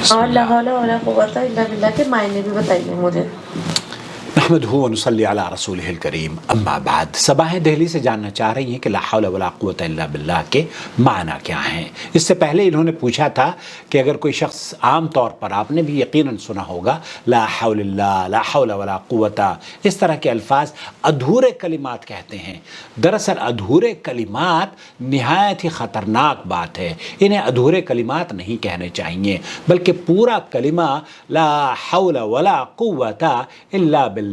بسم اور لا اللہ حول ولا قوت الا باللہ کے معنی بھی بتائیے مجھے۔ نحمدہ و نصلی علی رسولہ الکریم اما بعد۔ صباح دہلی سے جاننا چاہ رہی ہیں کہ لا حول ولا قوت الا باللہ کے معنی کیا ہیں۔ اس سے پہلے انہوں نے پوچھا تھا کہ اگر کوئی شخص، عام طور پر آپ نے بھی یقیناً سنا ہوگا، لا حول اللہ، لا حول ولا قوت، اس طرح کے الفاظ ادھورے کلمات کہتے ہیں۔ دراصل ادھورے کلمات نہایت ہی خطرناک بات ہے۔ انہیں ادھورے کلمات نہیں کہنے چاہیے، بلکہ پورا کلمہ لا حول ولا قوت الا باللہ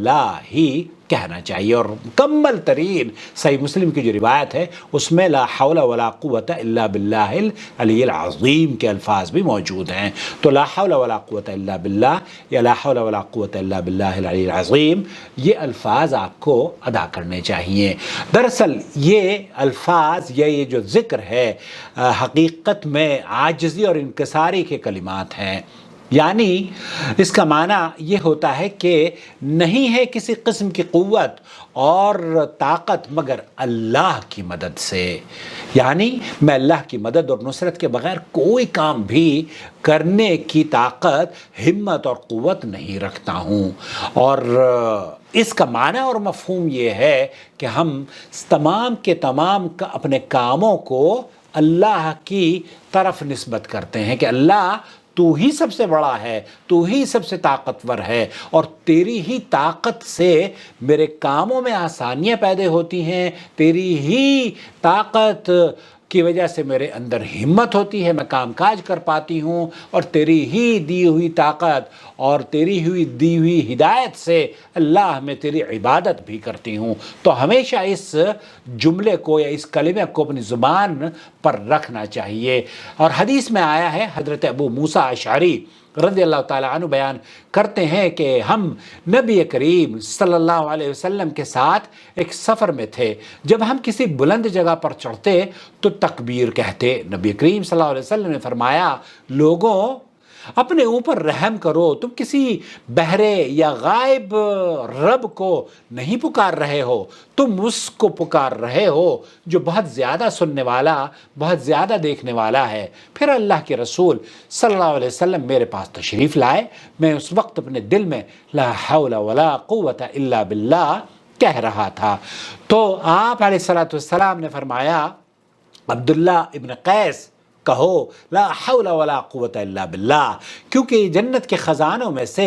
ہی کہنا چاہیے۔ اور مکمل ترین صحیح مسلم کی جو روایت ہے اس میں لا حول ولا قوت الا باللہ العلی العظیم کے الفاظ بھی موجود ہیں۔ تو لا حول ولا قوت الا باللہ یا لا حول ولا قوت الا باللہ العلی العظیم، یہ الفاظ آپ کو ادا کرنے چاہیے۔ دراصل یہ الفاظ یا یہ جو ذکر ہے حقیقت میں عاجزی اور انکساری کے کلمات ہیں۔ یعنی اس کا معنی یہ ہوتا ہے کہ نہیں ہے کسی قسم کی قوت اور طاقت مگر اللہ کی مدد سے۔ یعنی میں اللہ کی مدد اور نصرت کے بغیر کوئی کام بھی کرنے کی طاقت، ہمت اور قوت نہیں رکھتا ہوں۔ اور اس کا معنی اور مفہوم یہ ہے کہ ہم تمام کے تمام اپنے کاموں کو اللہ کی طرف نسبت کرتے ہیں کہ اللہ تو ہی سب سے بڑا ہے، تو ہی سب سے طاقتور ہے، اور تیری ہی طاقت سے میرے کاموں میں آسانیاں پیدا ہوتی ہیں، تیری ہی طاقت کی وجہ سے میرے اندر ہمت ہوتی ہے، میں کام کاج کر پاتی ہوں، اور تیری ہی دی ہوئی طاقت اور تیری ہوئی دی ہوئی ہدایت سے اللہ میں تیری عبادت بھی کرتی ہوں۔ تو ہمیشہ اس جملے کو یا اس کلمے کو اپنی زبان پر رکھنا چاہیے۔ اور حدیث میں آیا ہے، حضرت ابو موسیٰ اشعری رضی اللہ تعالیٰ عنہ بیان کرتے ہیں کہ ہم نبی کریم صلی اللہ علیہ وسلم کے ساتھ ایک سفر میں تھے۔ جب ہم کسی بلند جگہ پر چڑھتے تو تکبیر کہتے۔ نبی کریم صلی اللہ علیہ وسلم نے فرمایا، لوگوں اپنے اوپر رحم کرو، تم کسی بہرے یا غائب رب کو نہیں پکار رہے ہو، تم اس کو پکار رہے ہو جو بہت زیادہ سننے والا، بہت زیادہ دیکھنے والا ہے۔ پھر اللہ کے رسول صلی اللہ علیہ وسلم میرے پاس تشریف لائے۔ میں اس وقت اپنے دل میں لا حول ولا قوت الا باللہ کہہ رہا تھا۔ تو آپ علیہ الصلوۃ والسلام نے فرمایا، عبداللہ ابن قیس کہو لا حول ولا قوت الا باللہ، کیونکہ یہ جنت کے خزانوں میں سے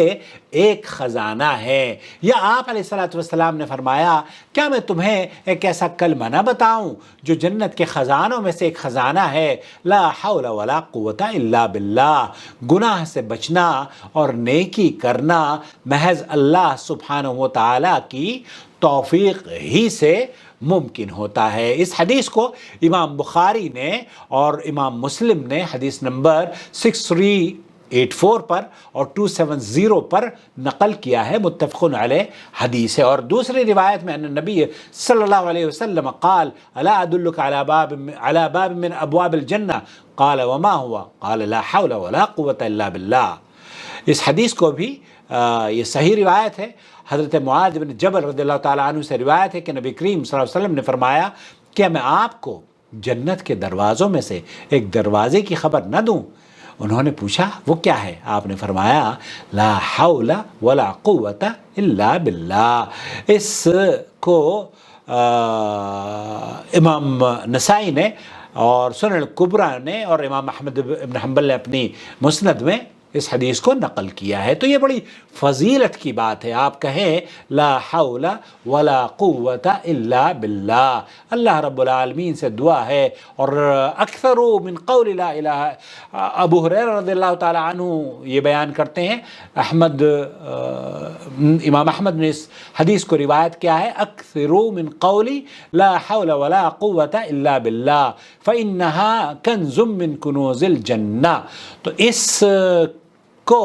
ایک خزانہ ہے۔ یا آپ علیہ الصلوۃ والسلام نے فرمایا، کیا میں تمہیں ایک ایسا کلمہ نہ بتاؤں جو جنت کے خزانوں میں سے ایک خزانہ ہے؟ لا حول ولا قوت الا باللہ، گناہ سے بچنا اور نیکی کرنا محض اللہ سبحانہ و تعالیٰ کی توفیق ہی سے ممکن ہوتا ہے۔ اس حدیث کو امام بخاری نے اور امام مسلم نے حدیث نمبر 6384 پر اور 270 پر نقل کیا ہے، متفق علیہ حدیث ہے۔ اور دوسری روایت میں ان نبی صلی اللہ علیہ وسلم قال الا ادلک علی باب من ابواب الجنہ قال وما هو قال لا حول ولا قوت الا باللہ۔ اس حدیث کو بھی یہ صحیح روایت ہے، حضرت معاذ بن جبل رضی اللہ تعالیٰ عنہ سے روایت ہے کہ نبی کریم صلی اللہ علیہ وسلم نے فرمایا، کیا میں آپ کو جنت کے دروازوں میں سے ایک دروازے کی خبر نہ دوں؟ انہوں نے پوچھا وہ کیا ہے؟ آپ نے فرمایا لا حول ولا قوت الا باللہ۔ اس کو امام نسائی نے اور سنن الکبریٰ نے اور امام احمد بن حنبل نے اپنی مسند میں اس حدیث کو نقل کیا ہے۔ تو یہ بڑی فضیلت کی بات ہے، آپ کہیں لا حول ولا قوت الا باللہ۔ اللہ رب العالمین سے دعا ہے، اور اکثر من قول لا الہ، ابو ہریرہ رضی اللہ تعالیٰ عنہ یہ بیان کرتے ہیں، امام احمد نے اس حدیث کو روایت کیا ہے، اکثر من قول لا حول ولا قوت الا باللہ فإنها کنز من کنوز الجنہ۔ تو اس کو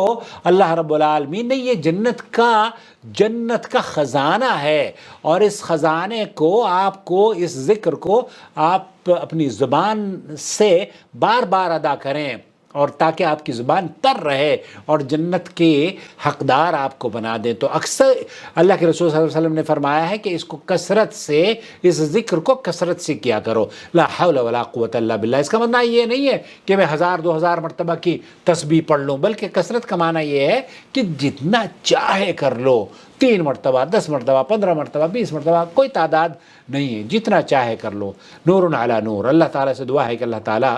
اللہ رب العالمین نے یہ جنت کا خزانہ ہے، اور اس خزانے کو آپ کو، اس ذکر کو آپ اپنی زبان سے بار بار ادا کریں، اور تاکہ آپ کی زبان تر رہے اور جنت کے حقدار آپ کو بنا دیں۔ تو اکثر اللہ کے رسول صلی اللہ علیہ وسلم نے فرمایا ہے کہ اس کو کثرت سے، اس ذکر کو کثرت سے کیا کرو، لا حول ولا قوت الا باللہ۔ اس کا مطلب یہ نہیں ہے کہ میں 1000-2000 مرتبہ کی تسبیح پڑھ لوں، بلکہ کثرت کا معنی یہ ہے کہ جتنا چاہے کر لو، 3 مرتبہ، 10 مرتبہ، 15 مرتبہ، 20 مرتبہ، کوئی تعداد نہیں ہے، جتنا چاہے کر لو۔ نور علی نور۔ اللہ تعالیٰ سے دعا ہے کہ اللہ تعالیٰ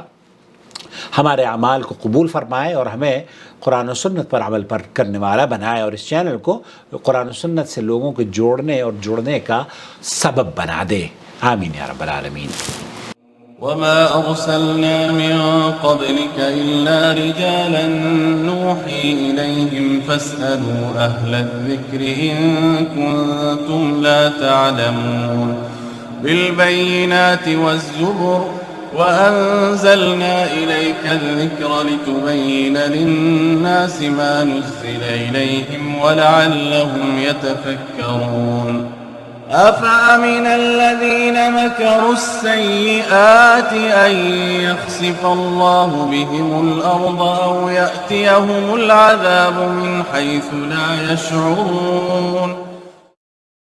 ہمارے اعمال کو قبول فرمائے اور ہمیں قرآن و سنت پر عمل پر کرنے والا بنائے، اور اس چینل کو قرآن و سنت سے لوگوں کو جوڑنے اور جڑنے کا سبب بنا دے۔ آمین یا رب العالمین۔ وما أرسلنا من قبلك إلا رجالا نوحي إليهم فاسألوا أهل الذكر إن كنتم لا تعلمون بالبينات والزبر وأنزلنا إليك الذكر لتبين للناس ما نزل إليهم ولعلهم يتفكرون أفأمن الذين مكروا السيئات أن يخسف الله بهم الأرض أو يأتيهم العذاب من حيث لا يشعرون